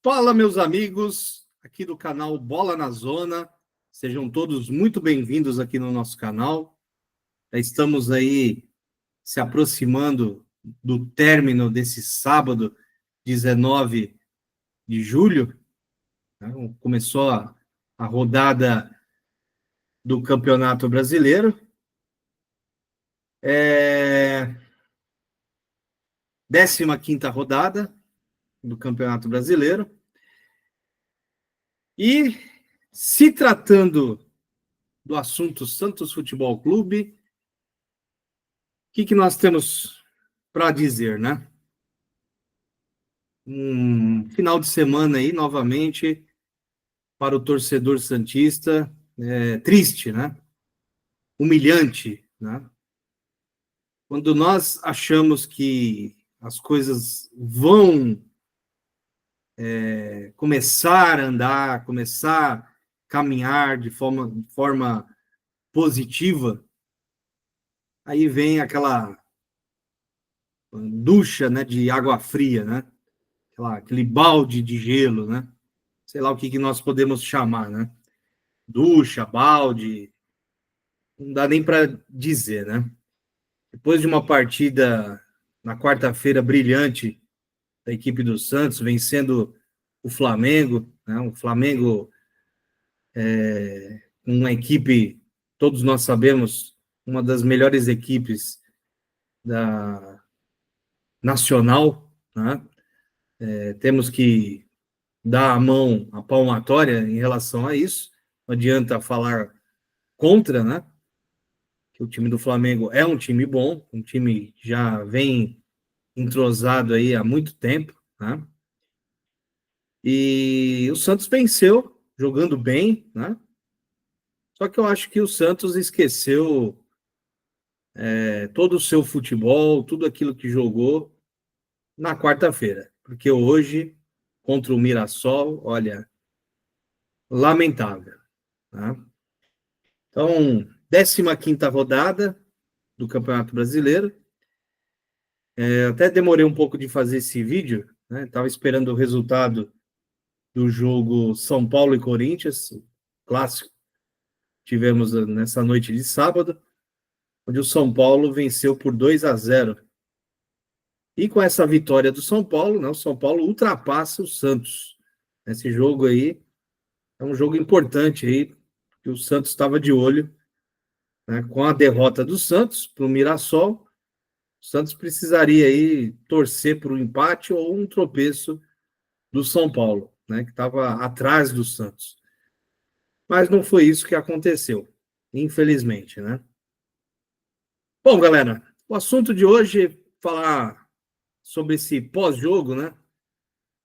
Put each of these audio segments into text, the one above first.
Fala, meus amigos, aqui do canal Bola na Zona. Sejam todos muito bem-vindos aqui no nosso canal. Já estamos aí se aproximando do término desse sábado, 19 de julho. Começou a rodada do Campeonato Brasileiro. 15ª rodada do Campeonato Brasileiro. E se tratando do assunto Santos Futebol Clube, o que nós temos para dizer, né? Um final de semana aí, novamente, para o torcedor santista, triste, né? Humilhante, né? Quando nós achamos que as coisas vão começar a andar, começar a caminhar de forma positiva, aí vem aquela ducha, né, de água fria, né? Aquele balde de gelo, né? Sei lá o que nós podemos chamar, né? Ducha, balde, não dá nem para dizer, né? Depois de uma partida na quarta-feira brilhante da equipe do Santos, vencendo o Flamengo, né? O Flamengo uma equipe, todos nós sabemos, uma das melhores equipes da nacional, né? Temos que dar a palmatória em relação a isso. Não adianta falar contra, né? Que o time do Flamengo é um time bom, um time que já vem entrosado aí há muito tempo, né? E o Santos venceu, jogando bem, né? Só que eu acho que o Santos esqueceu todo o seu futebol, tudo aquilo que jogou na quarta-feira. Porque hoje, contra o Mirassol, olha, lamentável, né? Então, 15ª rodada do Campeonato Brasileiro. Até demorei um pouco de fazer esse vídeo, né? Estava esperando o resultado do jogo São Paulo e Corinthians, clássico, tivemos nessa noite de sábado, onde o São Paulo venceu por 2-0. E com essa vitória do São Paulo, né, o São Paulo ultrapassa o Santos. Esse jogo aí é um jogo importante aí, que o Santos estava de olho, né, com a derrota do Santos para o Mirassol. O Santos precisaria aí torcer por um empate ou um tropeço do São Paulo, né, que estava atrás do Santos. Mas não foi isso que aconteceu, infelizmente, né? Bom, galera, o assunto de hoje é falar sobre esse pós-jogo, né?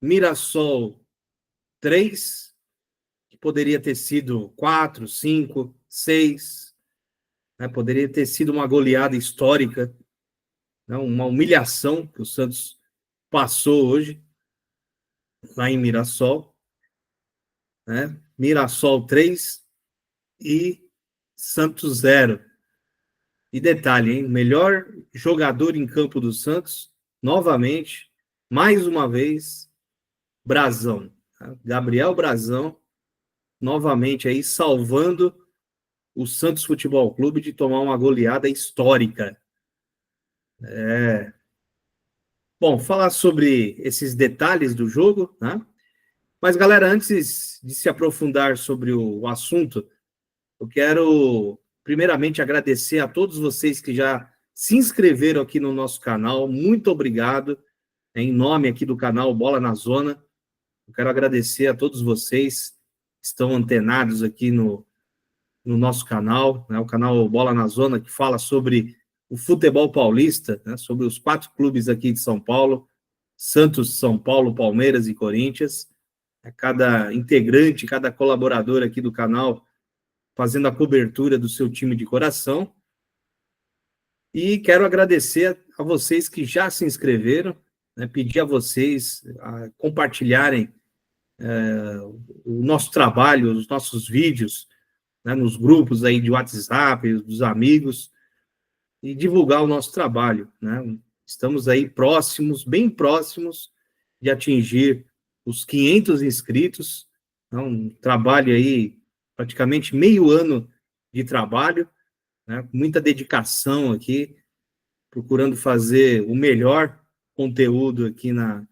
Mirassol 3, que poderia ter sido 4, 5, 6, né? Poderia ter sido uma goleada histórica, né? Uma humilhação que o Santos passou hoje, lá em Mirassol, né? Mirassol 3 e Santos 0. E detalhe, hein? Melhor jogador em campo do Santos, novamente, mais uma vez, Brazão. Tá? Gabriel Brazão, novamente aí, salvando o Santos Futebol Clube de tomar uma goleada histórica. Bom, falar sobre esses detalhes do jogo, né? Mas, galera, antes de se aprofundar sobre o assunto, eu quero, primeiramente, agradecer a todos vocês que já se inscreveram aqui no nosso canal. Muito obrigado. Em nome aqui do canal Bola na Zona, eu quero agradecer a todos vocês que estão antenados aqui no nosso canal, né? O canal Bola na Zona, que fala sobre o futebol paulista, né? Sobre os 4 clubes aqui de São Paulo, Santos, São Paulo, Palmeiras e Corinthians. Cada integrante, cada colaborador aqui do canal fazendo a cobertura do seu time de coração. E quero agradecer a vocês que já se inscreveram, né, pedir a vocês a compartilharem o nosso trabalho, os nossos vídeos, né, nos grupos aí de WhatsApp, dos amigos, e divulgar o nosso trabalho, né? Estamos aí próximos, bem próximos, de atingir os 500 inscritos. É um trabalho aí, praticamente meio ano de trabalho, né? Muita dedicação aqui, procurando fazer o melhor conteúdo aqui na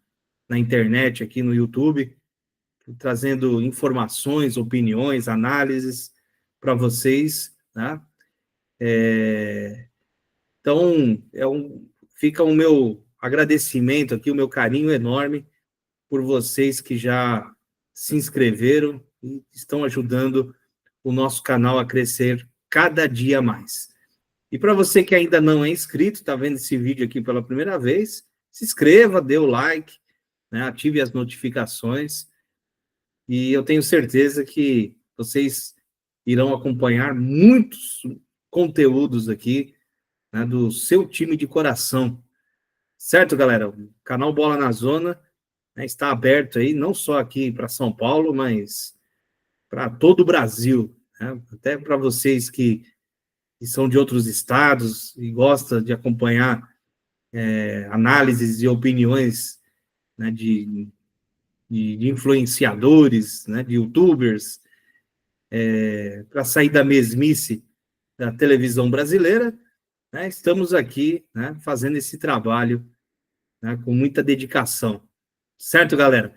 internet, aqui no YouTube, trazendo informações, opiniões, análises para vocês, né? Então, fica o meu agradecimento aqui, o meu carinho enorme por vocês que já se inscreveram e estão ajudando o nosso canal a crescer cada dia mais. E para você que ainda não é inscrito, está vendo esse vídeo aqui pela primeira vez, se inscreva, dê o like, né, ative as notificações, e eu tenho certeza que vocês irão acompanhar muitos conteúdos aqui, né, do seu time de coração. Certo, galera? O canal Bola na Zona, né, está aberto aí, não só aqui para São Paulo, mas para todo o Brasil, né? Até para vocês que são de outros estados e gostam de acompanhar análises e opiniões, né, de influenciadores, né, de youtubers, para sair da mesmice da televisão brasileira, né, estamos aqui, né, fazendo esse trabalho, né, com muita dedicação. Certo, galera?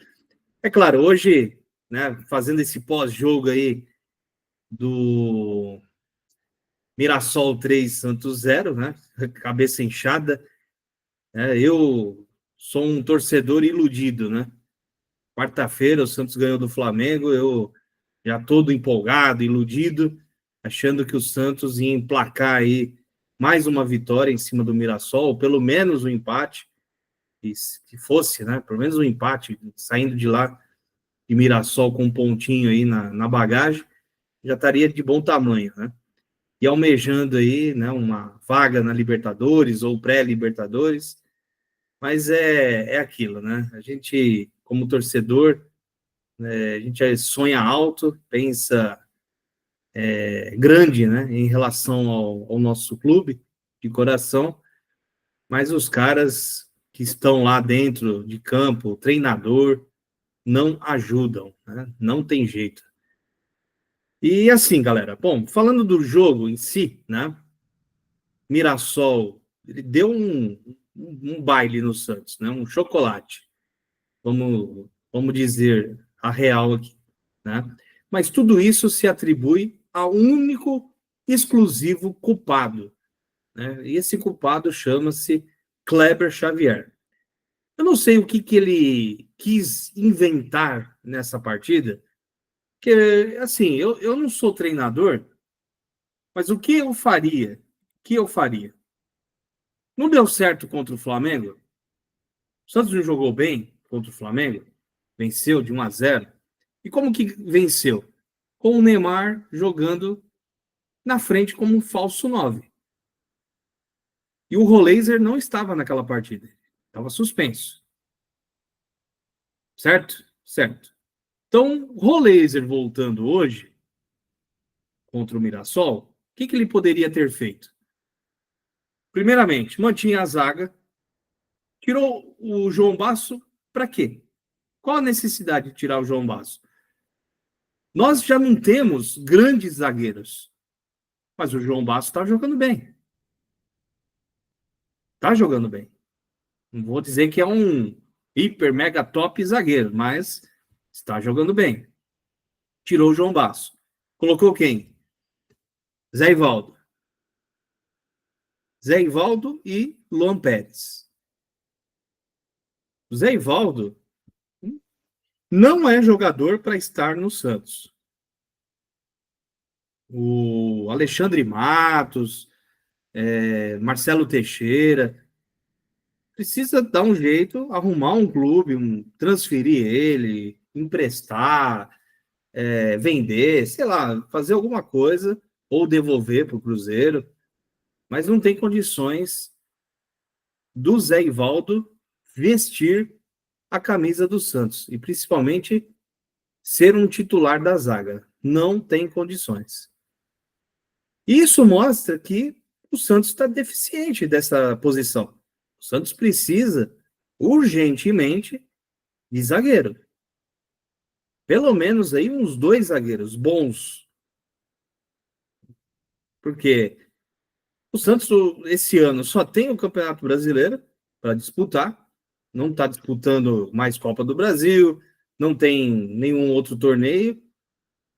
É claro, hoje, né, fazendo esse pós-jogo aí do Mirassol 3, Santos 0, né, cabeça inchada, eu sou um torcedor iludido, né? Quarta-feira o Santos ganhou do Flamengo, eu já todo empolgado, iludido, achando que o Santos ia emplacar aí mais uma vitória em cima do Mirassol, pelo menos um empate, que fosse, né? Pelo menos um empate, saindo de lá de Mirassol com um pontinho aí na bagagem, já estaria de bom tamanho, né? E almejando aí, né, uma vaga na Libertadores ou pré-Libertadores, mas é aquilo, né? A gente, como torcedor, a gente sonha alto, pensa grande, né, em relação ao nosso clube de coração, mas os caras que estão lá dentro de campo, o treinador, não ajudam, né? Não tem jeito. E assim, galera, bom, falando do jogo em si, né, Mirassol, ele deu um baile no Santos, né, um chocolate, vamos dizer a real aqui, né? Mas tudo isso se atribui ao único exclusivo culpado, né? E esse culpado chama-se Kleber Xavier. Eu não sei o que ele quis inventar nessa partida, que, assim, eu não sou treinador, mas o que eu faria? O que eu faria? Não deu certo contra o Flamengo? O Santos não jogou bem contra o Flamengo? Venceu de 1-0. E como que venceu? Com o Neymar jogando na frente como um falso 9. E o Roleiser não estava naquela partida. Estava suspenso. Certo? Certo. Então, Roleiser voltando hoje contra o Mirassol, o que ele poderia ter feito? Primeiramente, mantinha a zaga, tirou o João Basso para quê? Qual a necessidade de tirar o João Basso? Nós já não temos grandes zagueiros, mas o João Basso está jogando bem. Está jogando bem. Não vou dizer que é um hiper, mega top zagueiro, mas está jogando bem. Tirou o João Basso. Colocou quem? Zé Ivaldo. Zé Ivaldo e Luan Pérez. O Zé Ivaldo não é jogador para estar no Santos. O Alexandre Matos, Marcelo Teixeira, precisa dar um jeito, arrumar um clube, transferir ele, emprestar, vender, sei lá, fazer alguma coisa, ou devolver para o Cruzeiro, mas não tem condições do Zé Ivaldo vestir a camisa do Santos, e principalmente ser um titular da zaga. Não tem condições. Isso mostra que o Santos está deficiente dessa posição. O Santos precisa urgentemente de zagueiro. pelo menos aí uns 2 zagueiros bons. Porque o Santos, esse ano, só tem o Campeonato Brasileiro para disputar. Não está disputando mais Copa do Brasil, não tem nenhum outro torneio,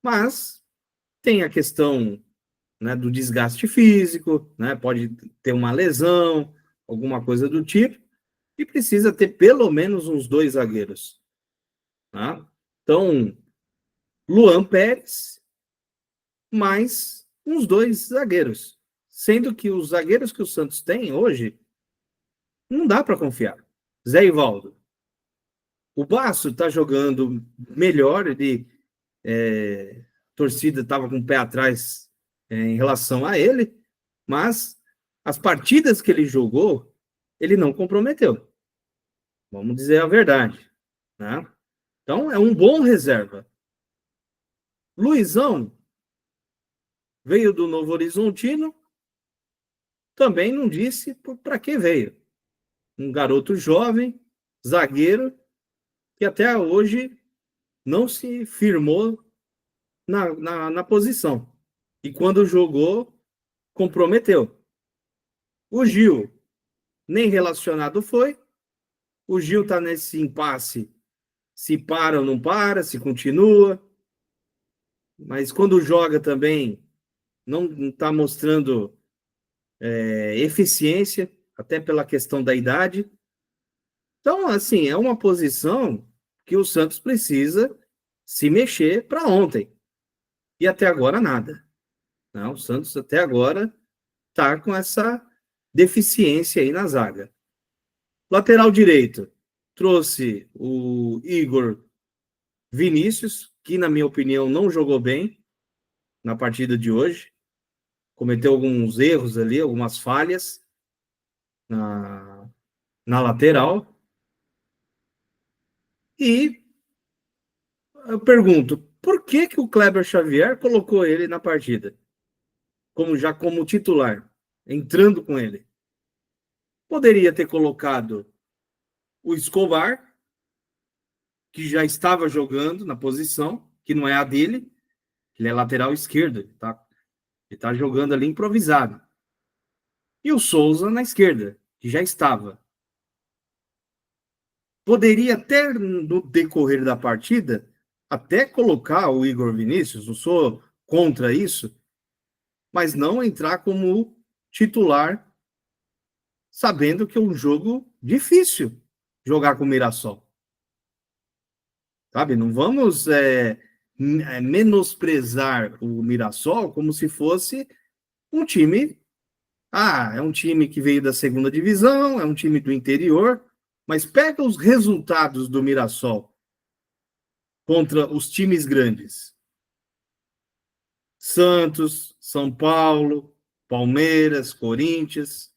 mas tem a questão, né, do desgaste físico, né, pode ter uma lesão, alguma coisa do tipo, e precisa ter pelo menos uns 2 zagueiros. Tá? Então, Luan Pérez, mais uns 2 zagueiros. Sendo que os zagueiros que o Santos tem hoje, não dá para confiar. Zé Ivaldo. O Basso está jogando melhor, a torcida estava com o pé atrás em relação a ele, mas as partidas que ele jogou, ele não comprometeu. Vamos dizer a verdade. Né? Então, é um bom reserva. Luizão veio do Novo Horizontino, também não disse para que veio. Um garoto jovem, zagueiro, que até hoje não se firmou na posição. E quando jogou, comprometeu. O Gil, nem relacionado foi. O Gil está nesse impasse, se para ou não para, se continua. Mas quando joga também, não está mostrando eficiência, até pela questão da idade. Então, assim, é uma posição que o Santos precisa se mexer para ontem. E até agora nada. Não, o Santos até agora está com essa deficiência aí na zaga. Lateral direito, trouxe o Igor Vinícius, que na minha opinião não jogou bem na partida de hoje. Cometeu alguns erros ali, algumas falhas na lateral. E eu pergunto, por que o Kleber Xavier colocou ele na partida? Como titular, entrando com ele. Poderia ter colocado o Escobar, que já estava jogando na posição, que não é a dele, ele é lateral esquerdo, ele tá jogando ali improvisado. E o Souza na esquerda, que já estava. Poderia até, no decorrer da partida, até colocar o Igor Vinícius, não sou contra isso, mas não entrar como titular, sabendo que é um jogo difícil jogar com o Mirassol. Sabe? Não vamos menosprezar o Mirassol como se fosse um time. É um time que veio da segunda divisão, é um time do interior, mas pega os resultados do Mirassol contra os times grandes. Santos, São Paulo, Palmeiras, Corinthians,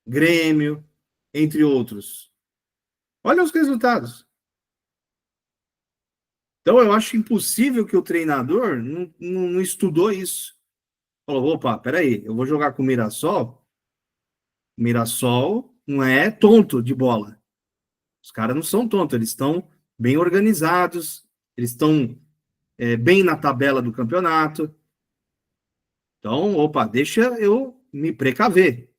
Grêmio, entre outros. Olha os resultados. Então, eu acho impossível que o treinador não estudou isso. Falou, opa, peraí, eu vou jogar com o Mirassol. O Mirassol não é tonto de bola. Os caras não são tontos, eles estão bem organizados, eles estão bem na tabela do campeonato. Então, opa, deixa eu me precaver.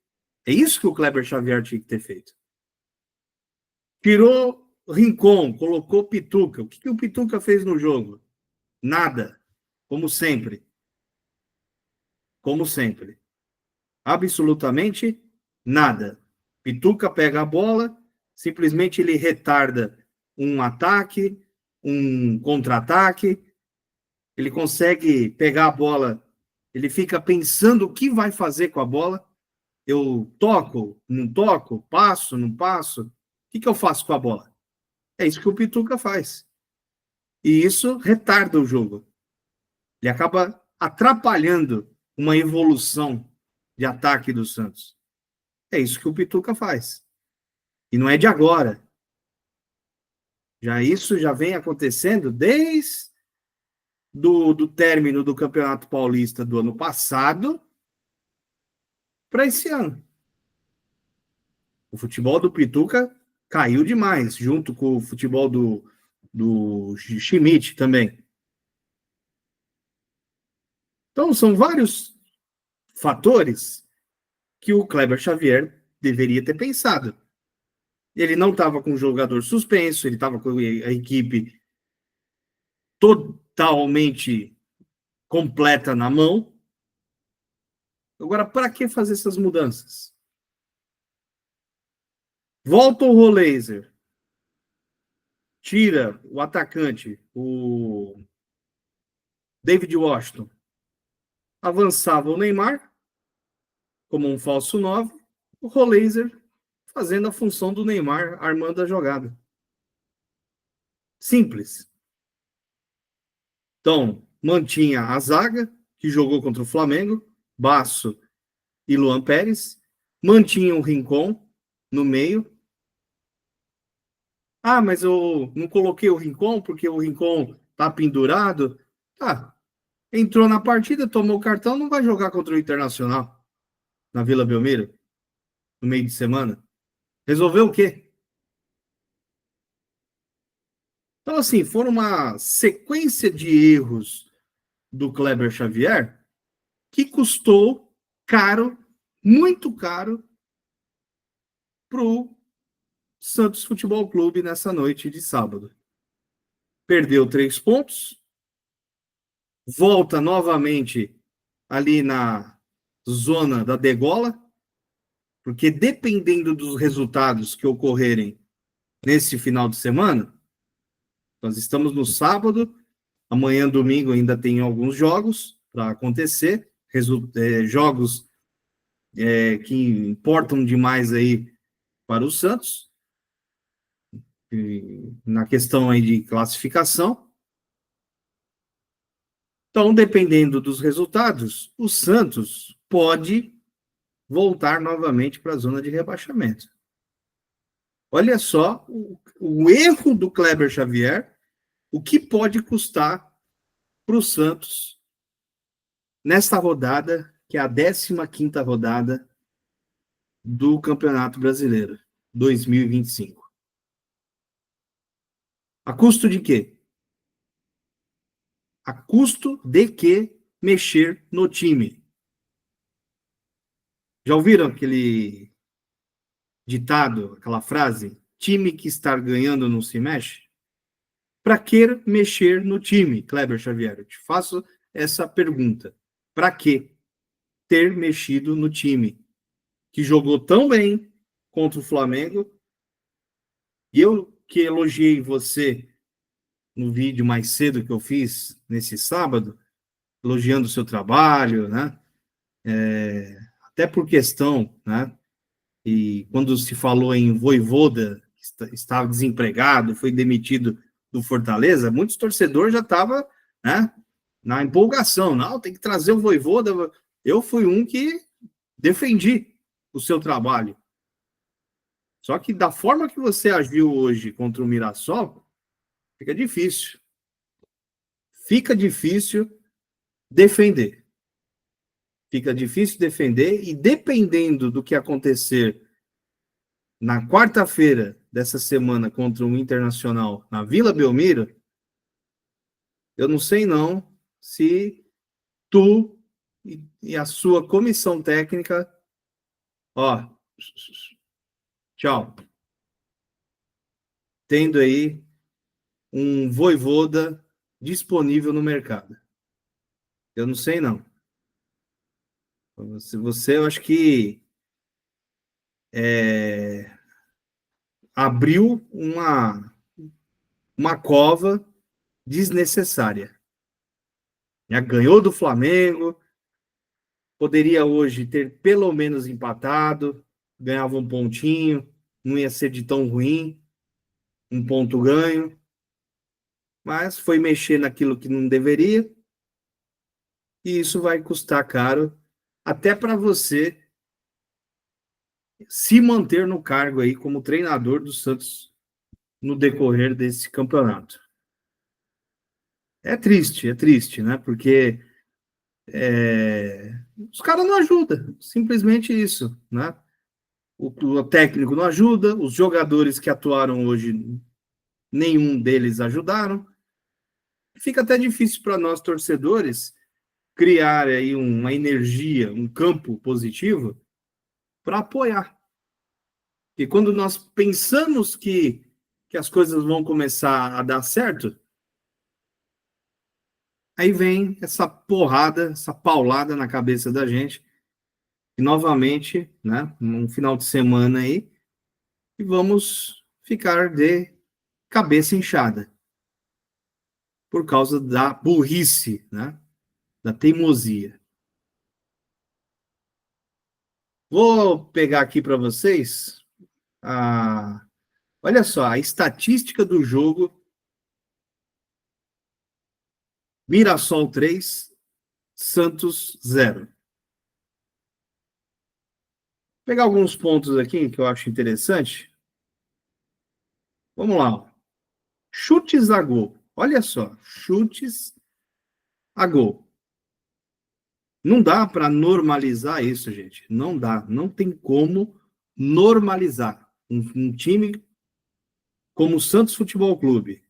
É isso que o Kleber Xavier tinha que ter feito. Tirou Rincon, colocou Pituca. O que o Pituca fez no jogo? Nada. Como sempre. Como sempre. Absolutamente nada. Pituca pega a bola, simplesmente ele retarda um ataque, um contra-ataque, ele consegue pegar a bola, ele fica pensando o que vai fazer com a bola. Eu toco, não toco, passo, não passo. O que eu faço com a bola? É isso que o Pituca faz. E isso retarda o jogo. Ele acaba atrapalhando uma evolução de ataque do Santos. É isso que o Pituca faz. E não é de agora. Isso já vem acontecendo desde do término do Campeonato Paulista do ano passado para esse ano. O futebol do Pituca caiu demais, junto com o futebol do do Schmidt também. Então, são vários fatores que o Kleber Xavier deveria ter pensado. Ele não estava com o jogador suspenso, ele estava com a equipe totalmente completa na mão. Agora, para que fazer essas mudanças? Volta o Roleiser, tira o atacante, o David Washington, avançava o Neymar como um falso 9, o Roleiser fazendo a função do Neymar, armando a jogada. Simples. Então, mantinha a zaga, que jogou contra o Flamengo, Basso e Luan Pérez, mantinha o Rincon no meio. Ah, mas eu não coloquei o Rincon porque o Rincon tá pendurado. Tá, entrou na partida, tomou o cartão, não vai jogar contra o Internacional na Vila Belmiro no meio de semana. Resolveu o quê? Então, assim, foram uma sequência de erros do Kleber Xavier que custou caro, muito caro, para o Santos Futebol Clube nessa noite de sábado. Perdeu 3 pontos, volta novamente ali na zona da degola, porque dependendo dos resultados que ocorrerem nesse final de semana, nós estamos no sábado, amanhã, domingo, ainda tem alguns jogos para acontecer, jogos que importam demais aí para o Santos, na questão aí de classificação. Então, dependendo dos resultados, o Santos pode voltar novamente para a zona de rebaixamento. Olha só o erro do Kleber Xavier, o que pode custar para o Santos nesta rodada, que é a 15ª rodada do Campeonato Brasileiro 2025. A custo de quê? A custo de que mexer no time. Já ouviram aquele ditado, aquela frase? Time que está ganhando não se mexe? Para que mexer no time, Kleber Xavier? Eu te faço essa pergunta. Para que ter mexido no time que jogou tão bem contra o Flamengo? E eu que elogiei você no vídeo mais cedo que eu fiz nesse sábado, elogiando o seu trabalho, né? Até por questão, né? E quando se falou em Vojvoda, que estava desempregado, foi demitido do Fortaleza, muitos torcedores já estavam, né, na empolgação. Não, tem que trazer o Vojvoda. Eu fui um que defendi o seu trabalho. Só que da forma que você agiu hoje contra o Mirassol, fica difícil. Fica difícil defender. Fica difícil defender e dependendo do que acontecer na quarta-feira dessa semana contra o Internacional na Vila Belmiro, eu não sei não se tu e a sua comissão técnica, ó, tchau, tendo aí um Vojvoda disponível no mercado. Eu não sei não. Você eu acho que abriu uma cova desnecessária. Já ganhou do Flamengo, poderia hoje ter pelo menos empatado, ganhava um pontinho, não ia ser de tão ruim, um ponto ganho, mas foi mexer naquilo que não deveria, e isso vai custar caro, até para você se manter no cargo aí como treinador do Santos no decorrer desse campeonato. É triste, né? Porque os caras não ajudam, simplesmente isso, né? O técnico não ajuda, os jogadores que atuaram hoje nenhum deles ajudaram. Fica até difícil para nós, torcedores, criar aí uma energia, um campo positivo para apoiar. E quando nós pensamos que as coisas vão começar a dar certo, aí vem essa porrada, essa paulada na cabeça da gente, e novamente, né, um final de semana aí, e vamos ficar de cabeça inchada por causa da burrice, né, da teimosia. Vou pegar aqui para vocês olha só, a estatística do jogo Mirassol 3, Santos 0. Vou pegar alguns pontos aqui que eu acho interessante. Vamos lá. Chutes a gol. Olha só, chutes a gol. Não dá para normalizar isso, gente. Não dá. Não tem como normalizar. Um time como o Santos Futebol Clube,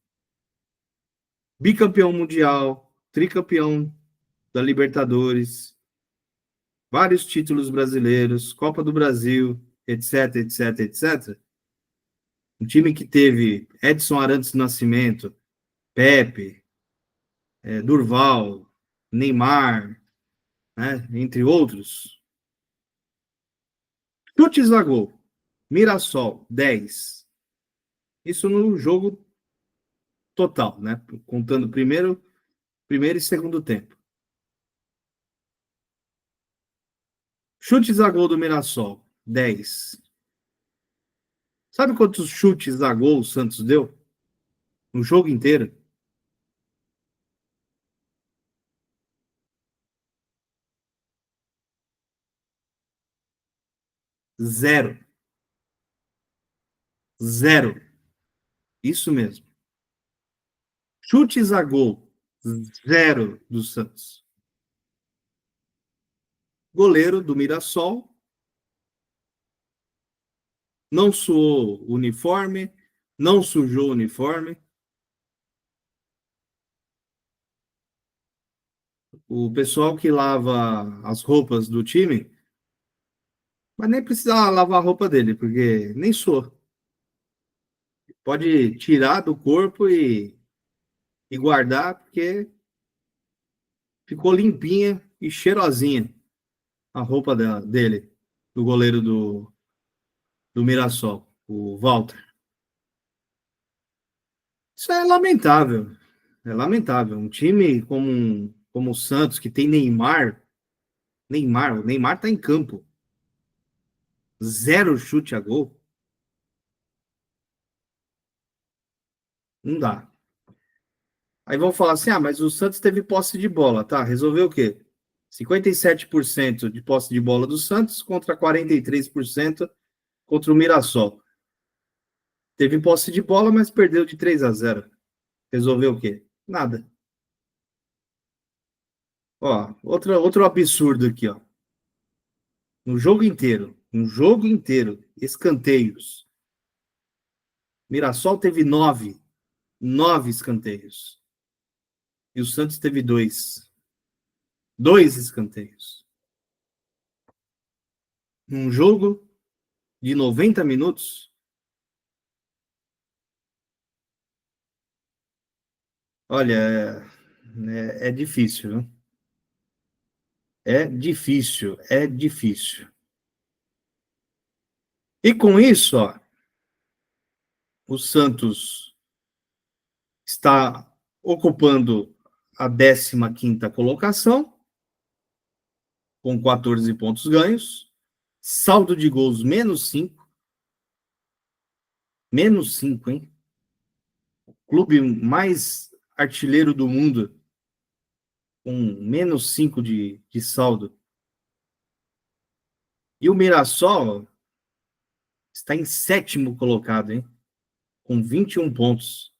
bicampeão mundial, tricampeão da Libertadores, vários títulos brasileiros, Copa do Brasil, etc, etc, etc. Um time que teve Edson Arantes do Nascimento, Pepe, Durval, Neymar, né, entre outros. Chutes a gol. Mirassol, 10. Isso no jogo total, né? Contando primeiro e segundo tempo. Chutes a gol do Mirassol, 10. Sabe quantos chutes a gol o Santos deu? No jogo inteiro? 0. 0. Isso mesmo. Chutes a gol, 0 do Santos. Goleiro do Mirassol, não suou o uniforme, não sujou o uniforme. O pessoal que lava as roupas do time, mas nem precisa lavar a roupa dele, porque nem suou. Pode tirar do corpo e guardar, porque ficou limpinha e cheirosinha a roupa dele, do goleiro do Mirassol, o Walter. Isso é lamentável. É lamentável. Um time como o Santos, que tem o Neymar tá em campo. 0 chute a gol. Não dá. Aí vão falar assim: ah, mas o Santos teve posse de bola, tá? Resolveu o quê? 57% de posse de bola do Santos contra 43% contra o Mirassol. Teve posse de bola, mas perdeu de 3-0. Resolveu o quê? Nada. Ó, outro absurdo aqui, ó. Um jogo inteiro, escanteios. Mirassol teve 9 escanteios. E o Santos teve 2 escanteios. Num jogo de 90 minutos, olha, é difícil, né? É difícil, é difícil. E com isso, ó, o Santos está ocupando a 15ª colocação, com 14 pontos ganhos, saldo de gols -5, -5, hein? Clube mais artilheiro do mundo, com -5 de saldo. E o Mirassol está em 7º colocado, hein? Com 21 pontos.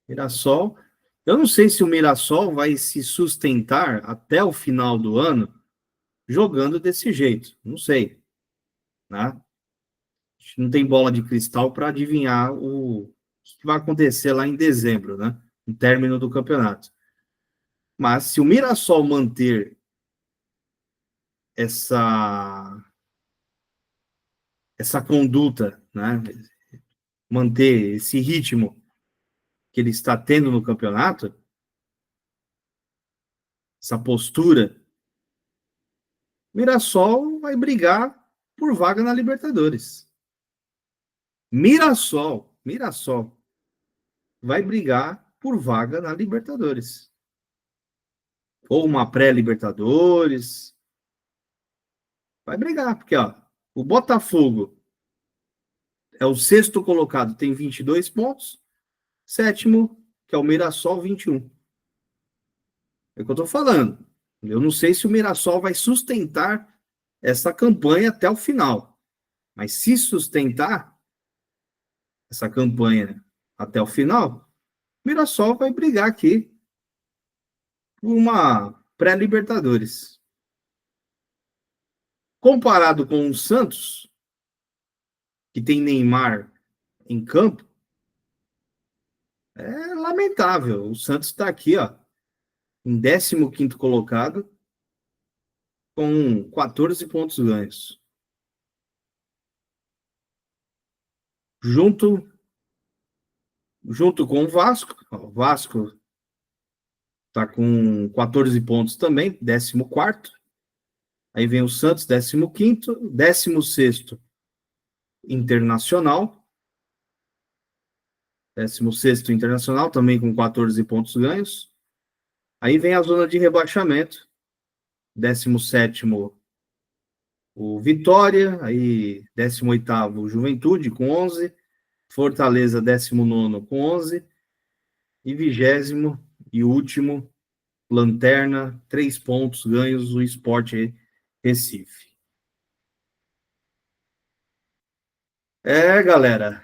Mirassol. Eu não sei se o Mirassol vai se sustentar até o final do ano jogando desse jeito. Não sei. Né? gente não tem bola de cristal para adivinhar o que vai acontecer lá em dezembro, né? No término do campeonato. Mas se o Mirassol manter essa conduta, né? Manter esse ritmo que ele está tendo no campeonato, essa postura, o Mirassol vai brigar por vaga na Libertadores. Mirassol vai brigar por vaga na Libertadores. Ou uma pré-Libertadores. Vai brigar, porque ó, o Botafogo é o sexto colocado, tem 22 pontos. Sétimo, que é o Mirassol, 21. É o que eu tô falando. Eu não sei se o Mirassol vai sustentar essa campanha até o final. Mas se sustentar essa campanha até o final, o Mirassol vai brigar aqui por uma pré-Libertadores. Comparado com o Santos, que tem Neymar em campo, é lamentável. O Santos está aqui, ó, em 15º colocado, com 14 pontos ganhos. Junto com o Vasco. O Vasco está com 14 pontos também, 14º. Aí vem o Santos, 15º. 16º, Internacional. 16º, Internacional, também com 14 pontos ganhos. Aí vem a zona de rebaixamento. 17º, o Vitória. Aí 18º, o Juventude, com 11. Fortaleza, 19º, com 11. E 20º e último, Lanterna, 3 pontos ganhos, o Sport Recife. Galera.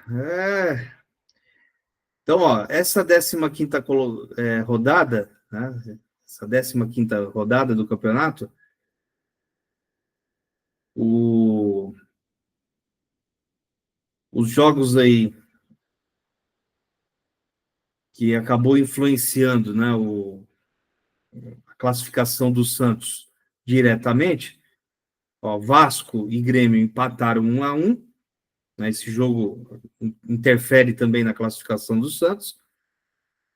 Então, ó, essa 15ª rodada, né? Essa 15ª rodada do campeonato, os jogos aí que acabou influenciando, né, a classificação do Santos diretamente, ó, Vasco e Grêmio empataram 1-1, né, esse jogo interfere também na classificação do Santos.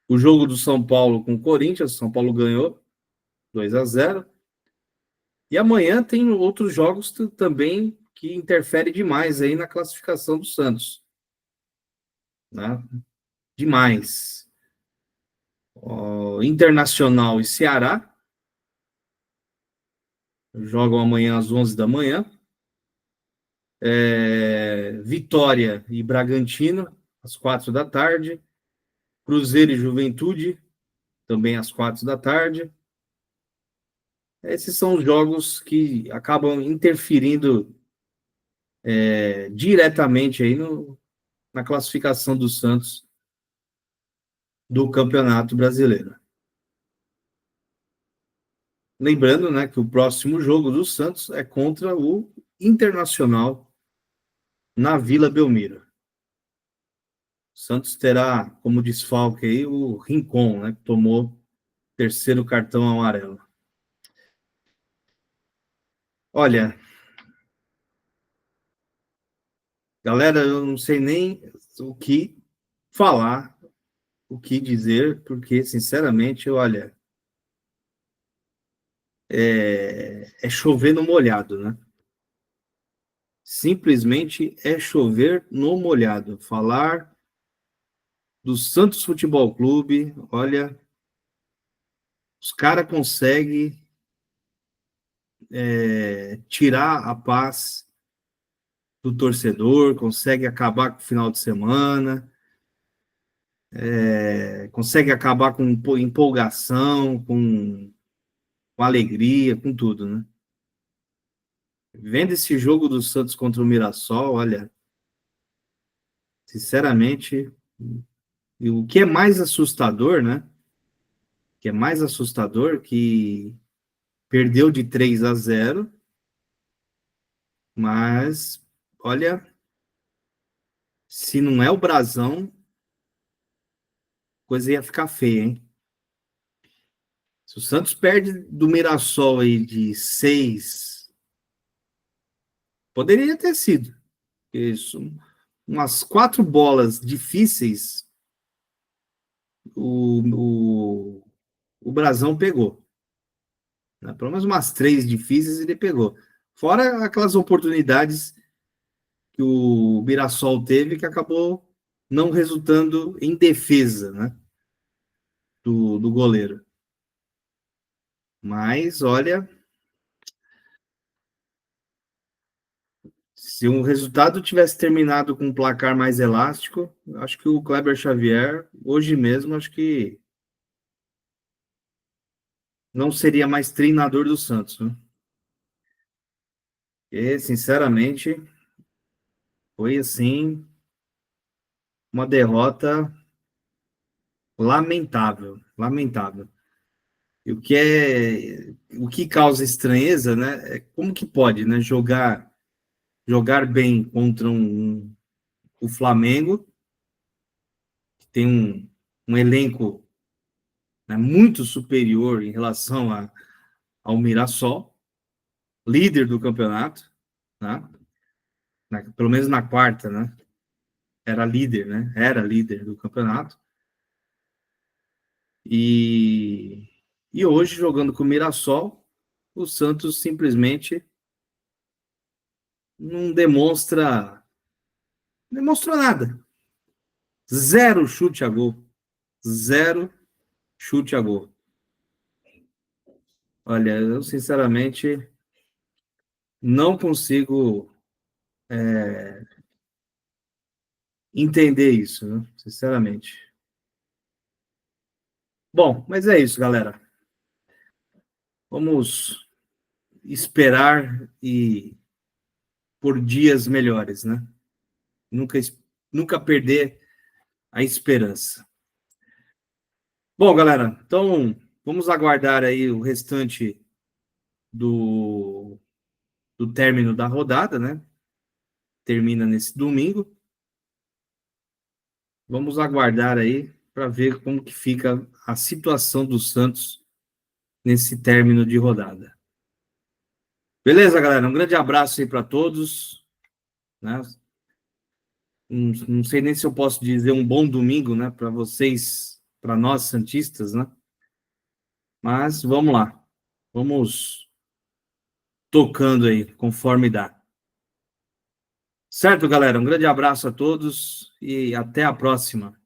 O jogo do São Paulo com o Corinthians, São Paulo ganhou 2-0. E amanhã tem outros jogos também que interferem demais aí na classificação do Santos. Né? Demais. Internacional e Ceará jogam amanhã às 11 da manhã. Vitória e Bragantino, às 4 da tarde. Cruzeiro e Juventude, também às 4 da tarde. Esses são os jogos que acabam interferindo diretamente aí na classificação do Santos do Campeonato Brasileiro. Lembrando, né, que o próximo jogo do Santos é contra o Internacional na Vila Belmiro. O Santos terá como desfalque aí o Rincon, né, que tomou terceiro cartão amarelo. Olha, galera, eu não sei nem o que falar, o que dizer, porque, sinceramente, olha, é chover no molhado, né? Simplesmente é chover no molhado. Falar do Santos Futebol Clube, olha, os caras conseguem tirar a paz do torcedor, consegue acabar com o final de semana, consegue acabar com empolgação, com alegria, com tudo, né? Vendo esse jogo do Santos contra o Mirassol, olha, sinceramente, o que é mais assustador, né? O que é mais assustador que perdeu de 3-0, mas, olha, Se não é o brasão, a coisa ia ficar feia, hein? Se o Santos perde do Mirassol aí de 6, poderia ter sido. Isso, umas 4 bolas difíceis, o Brasão pegou. Né? Pelo menos umas 3 difíceis ele pegou. Fora aquelas oportunidades que o Mirassol teve que acabou não resultando em defesa, né? Do goleiro. Mas, olha, se o resultado tivesse terminado com um placar mais elástico, acho que o Kleber Xavier, hoje mesmo, acho que não seria mais treinador do Santos. Né? E, sinceramente, foi assim uma derrota lamentável, lamentável. E o que causa estranheza, né? É como que pode, né? Jogar bem contra o Flamengo, que tem um elenco, né, muito superior em relação ao Mirassol, líder do campeonato, né? Pelo menos na quarta, né? Era líder, né? Era líder do campeonato. E hoje, jogando com o Mirassol, o Santos simplesmente não demonstrou nada. Zero chute a gol. Zero chute a gol. Olha, eu sinceramente não consigo entender isso, né? Sinceramente. Bom, mas é isso, galera. Vamos esperar e por dias melhores, né? Nunca, nunca perder a esperança. Bom, galera, então vamos aguardar aí o restante do, do término da rodada, né? Termina nesse domingo. Vamos aguardar aí para ver como que fica a situação do Santos nesse término de rodada. Beleza, galera? Um grande abraço aí para todos. Né? Não sei nem se eu posso dizer um bom domingo, né, para vocês, para nós santistas, né? Mas vamos lá. Vamos tocando aí, conforme dá. Certo, galera? Um grande abraço a todos e até a próxima.